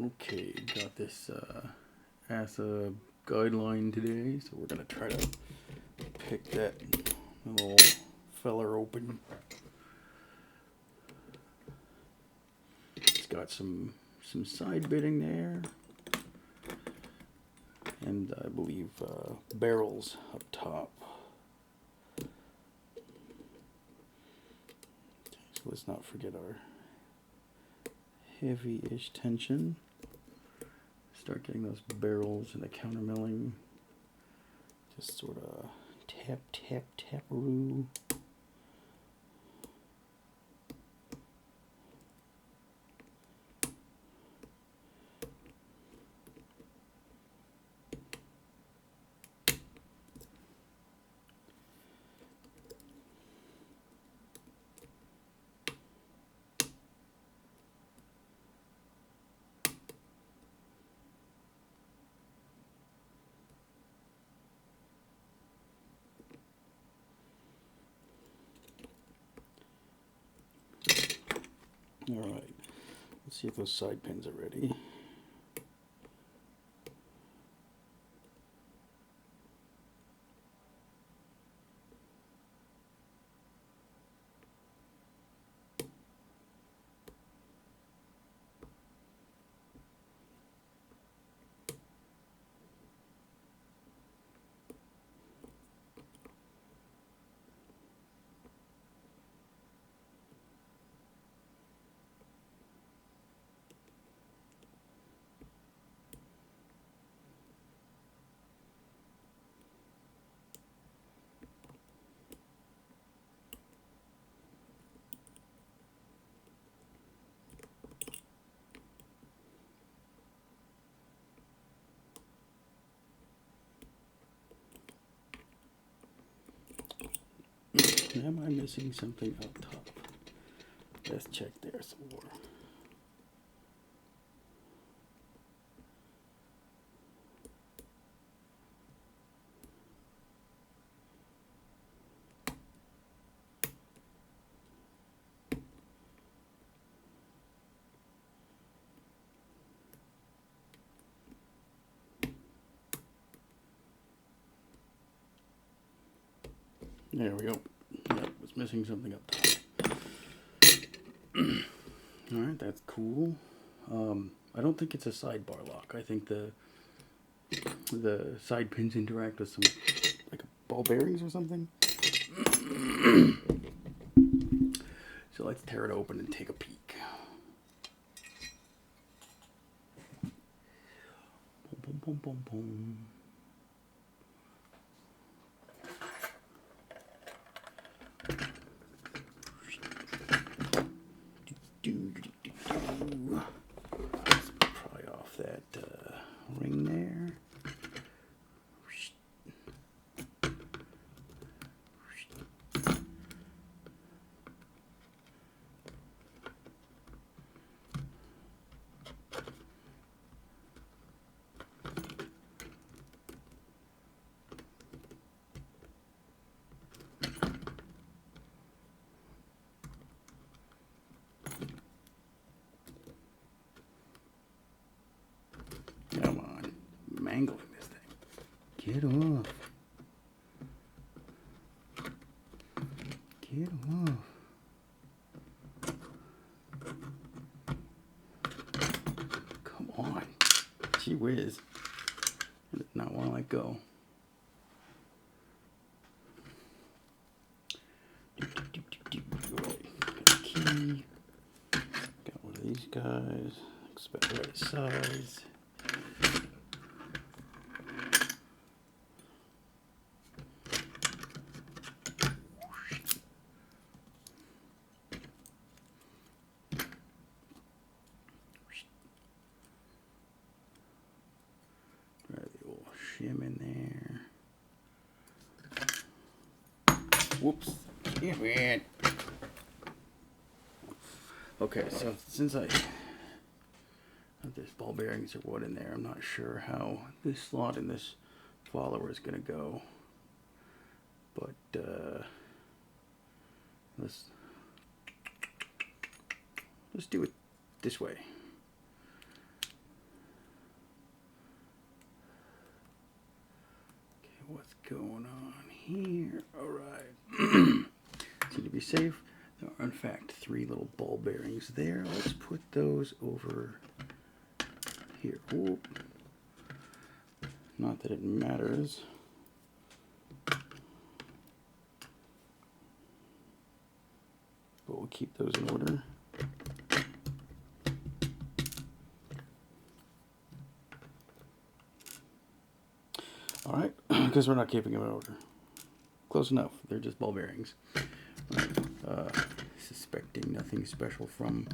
Okay, got this Assa Guideline today, so we're gonna try to pick that little feller open. It's got some side bitting there, and I believe barrels up top. So let's not forget our heavy-ish tension. Start getting those barrels and the counter milling. Just sort of tap, tap, tap-a-roo. Alright, let's see if those side pins are ready. Am I missing something up top? Let's check there some more. There we go. Yep, was missing something up top. Alright, that's cool. I don't think it's a sidebar lock. I think the side pins interact with some like ball bearings or something. So let's tear it open and take a peek. Boom, boom, boom, boom. Let's pry off that ring there. Come on, mangling this thing. Get off. Get off. Come on. Gee whiz. I did not want to let go. Right. Got a key. Got one of these guys. Expect the right size. Shim in there. Whoops. Damn it. Okay, so since I have this ball bearings or what in there, I'm not sure how this slot in this follower is going to go. But let's do it this way. what's going on here? All right. So to be safe, there are in fact 3 little ball bearings there. Let's put those over here. Whoop. Not that it matters. But we'll keep those in order. All right, because we're not keeping them in order. Close enough. They're just ball bearings. Suspecting nothing special from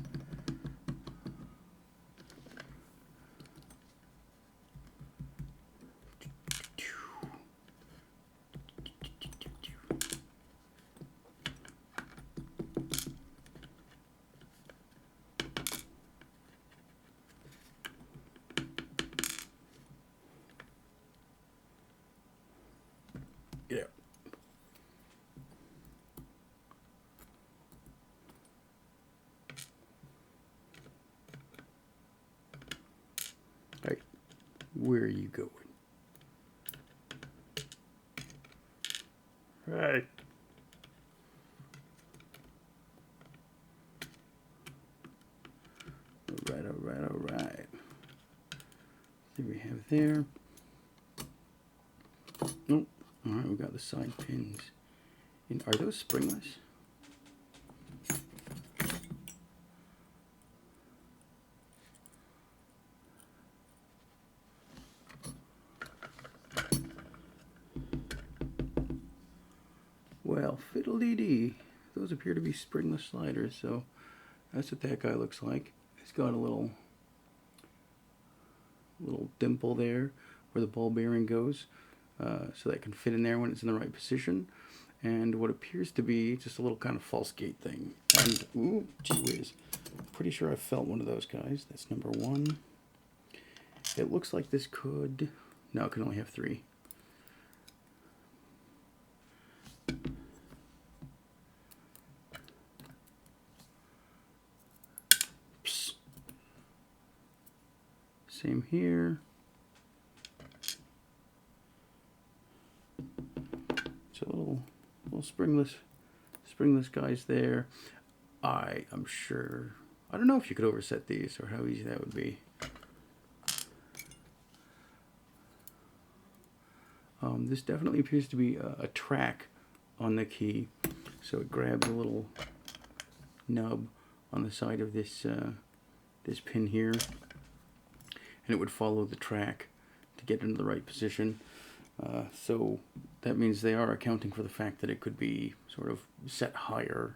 yeah. All right, where are you going? Right. All right. What do we have there? Nope. All right, we got the side pins. And are those springless? Well, fiddle-dee-dee. Those appear to be springless sliders, so that's what that guy looks like. It's got a little dimple there where the ball bearing goes, so that can fit in there when it's in the right position. And what appears to be just a little kind of false gate thing. And, ooh, gee whiz. I'm pretty sure I felt one of those guys. That's number 1. It looks like this could... No, it can only have 3. Psst. Same here. It's a little springless guys there. I'm sure... I don't know if you could overset these or how easy that would be. This definitely appears to be a track on the key, so it grabs a little nub on the side of this this pin here, and it would follow the track to get into the right position. So that means they are accounting for the fact that it could be sort of set higher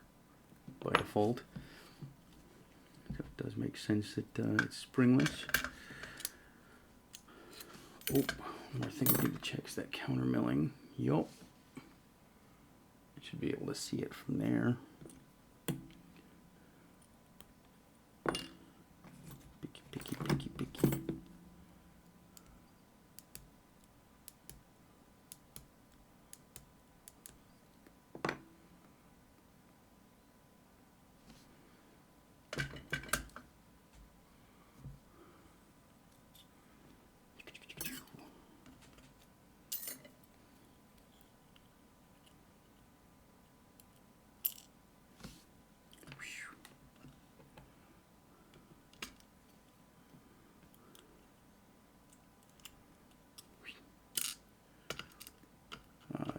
by default. So it does make sense that it's springless. Oh, one more thing we need to check is that counter milling. Yup. You should be able to see it from there. Picky, picky, picky, picky.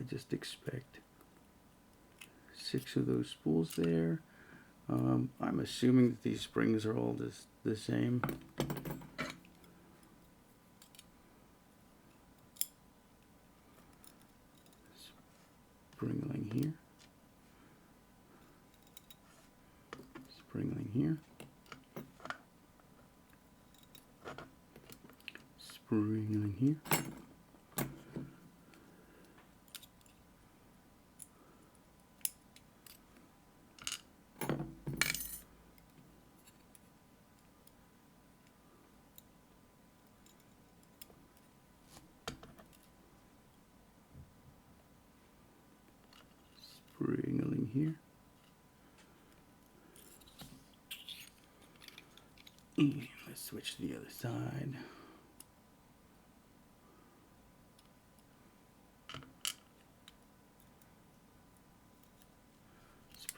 Just expect 6 of those spools there. I'm assuming that these springs are all the same. Springling here. Springling here. Springling here. Springling here. And let's switch to the other side.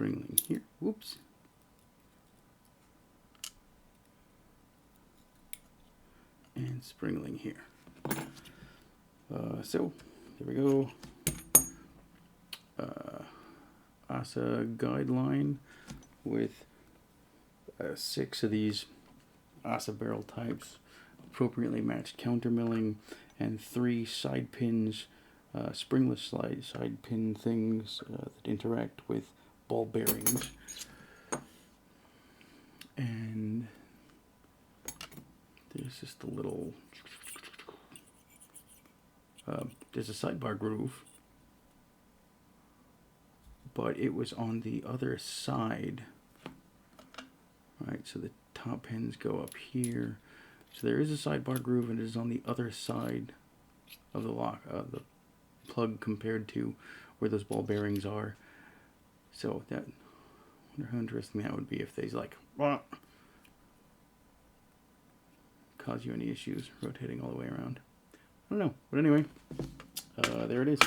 springling here. Whoops. And springling here. So there we go. Assa Guideline with 6 of these Assa barrel types, appropriately matched counter milling, and 3 side pins, springless side pin things that interact with ball bearings. And there's just a little, there's a sidebar groove, but it was on the other side. Right, so the top pins go up here. So there is a sidebar groove, and it is on the other side of the lock, the plug, compared to where those ball bearings are. So that, I wonder how interesting that would be if they like cause you any issues rotating all the way around. I don't know, but anyway, there it is.